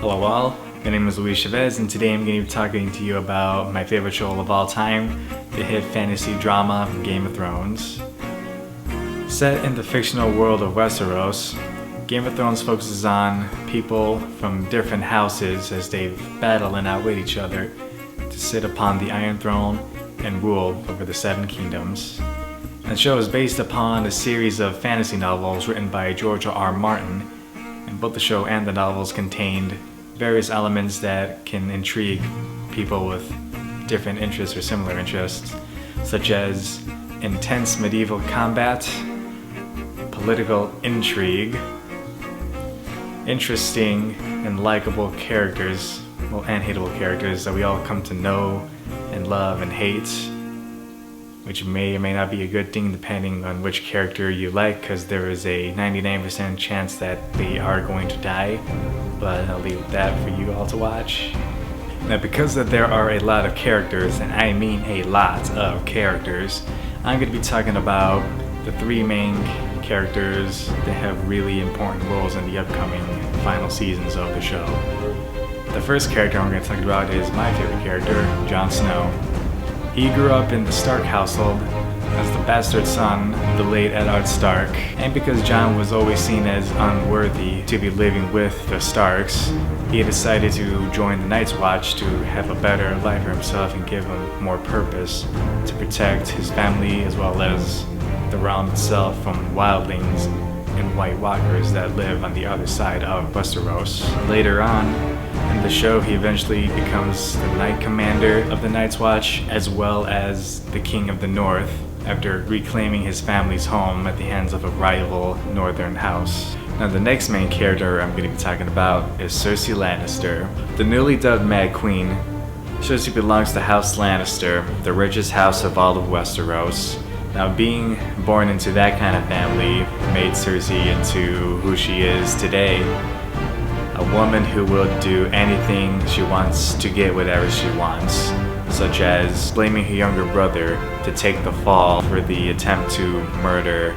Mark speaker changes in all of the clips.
Speaker 1: Hello all, my name is Chavez and today I'm going to be talking to you about my favorite show of all time, the hit fantasy drama Game of Thrones. Set in the fictional world of Westeros, Game of Thrones focuses on people from different houses as they battle and outwit each other to sit upon the Iron Throne and rule over the Seven Kingdoms. And the show is based upon a series of fantasy novels written by George R. Martin, and both the show and the novels contained various elements that can intrigue people with different interests or similar interests, such as intense medieval combat, political intrigue, interesting and likable characters, and hateable characters that we all come to know and love and hate, which may or may not be a good thing depending on which character you like, because there is a 99% chance that they are going to die, but I'll leave that for you all to watch. Now, because that there are a lot of characters, and I mean a lot of characters, I'm going to be talking about the three main characters that have really important roles in the upcoming final seasons of the show. The first character I'm going to talk about is my favorite character, Jon Snow. He grew up in the Stark household as the bastard son of the late Eddard Stark, and because Jon was always seen as unworthy to be living with the Starks, he decided to join the Night's Watch to have a better life for himself and give him more purpose to protect his family as well as the realm itself from wildlings and White Walkers that live on the other side of Westeros. Later on in the show, he eventually becomes the Knight Commander of the Night's Watch as well as the King of the North after reclaiming his family's home at the hands of a rival northern house. Now, the next main character I'm going to be talking about is Cersei Lannister. The newly dubbed Mad Queen, Cersei belongs to House Lannister, the richest house of all of Westeros. Now, being born into that kind of family made Cersei into who she is today. A woman who will do anything she wants to get whatever she wants, such as blaming her younger brother to take the fall for the attempt to murder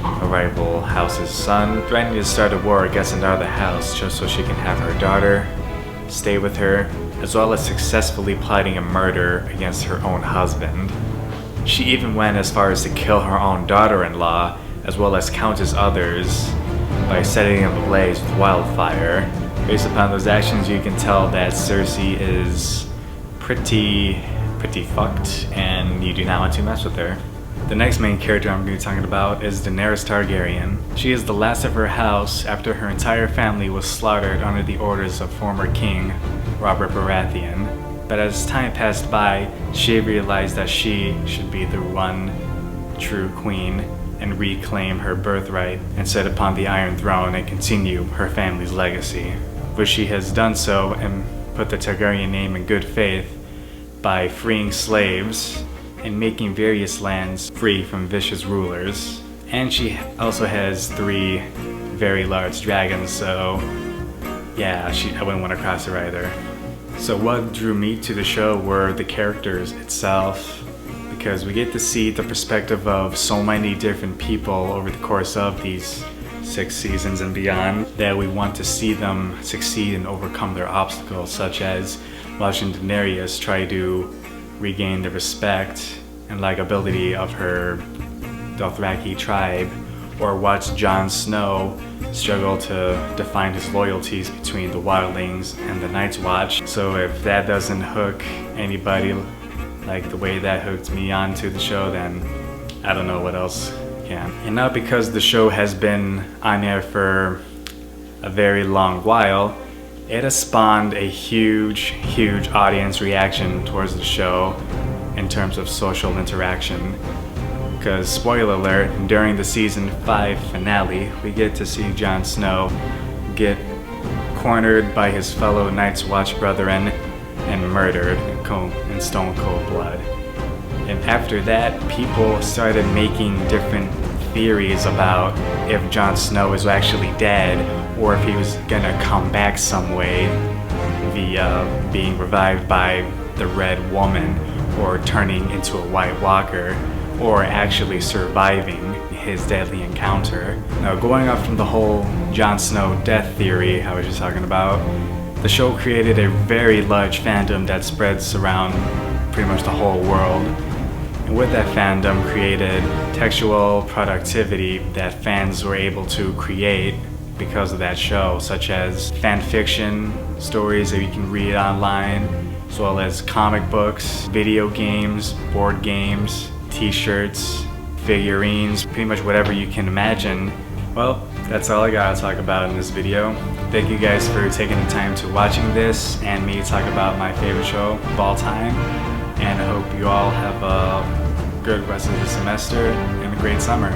Speaker 1: a rival house's son, threatening to start a war against another house just so she can have her daughter stay with her, as well as successfully plotting a murder against her own husband. She even went as far as to kill her own daughter-in-law, as well as countless others, by setting them ablaze with wildfire. Based upon those actions, you can tell that Cersei is pretty fucked, and you do not want to mess with her. The next main character I'm going to be talking about is Daenerys Targaryen. She is the last of her house after her entire family was slaughtered under the orders of former king Robert Baratheon. But as time passed by, she realized that she should be the one true queen and reclaim her birthright and sit upon the Iron Throne and continue her family's legacy, which she has done so and put the Targaryen name in good faith by freeing slaves and making various lands free from vicious rulers. And she also has 3 very large dragons, so yeah, I wouldn't want to cross her either. So what drew me to the show were the characters itself, because we get to see the perspective of so many different people over the course of these 6 seasons and beyond, that we want to see them succeed and overcome their obstacles, such as watching Daenerys try to regain the respect and likability of her Dothraki tribe, or watch Jon Snow struggle to define his loyalties between the wildlings and the Night's Watch. So if that doesn't hook anybody like the way that hooked me onto the show, then I don't know what else can. And now, because the show has been on air for a very long while, it has spawned a huge audience reaction towards the show in terms of social interaction. Because, spoiler alert, during the season 5 finale, we get to see Jon Snow get cornered by his fellow Night's Watch brethren and murdered in stone cold blood. And after that, people started making different theories about if Jon Snow is actually dead, or if he was gonna come back some way via being revived by the Red Woman, or turning into a White Walker, or actually surviving his deadly encounter. Now, going off from the whole Jon Snow death theory I was just talking about, The show created a very large fandom that spreads around pretty much the whole world. And with that fandom created textual productivity that fans were able to create because of that show, such as fan fiction, stories that you can read online, as well as comic books, video games, board games, t-shirts, figurines, pretty much whatever you can imagine. Well, that's all I gotta talk about in this video. Thank you guys for taking the time to watching this and me talk about my favorite show of all time. And I hope you all have a good rest of the semester and a great summer.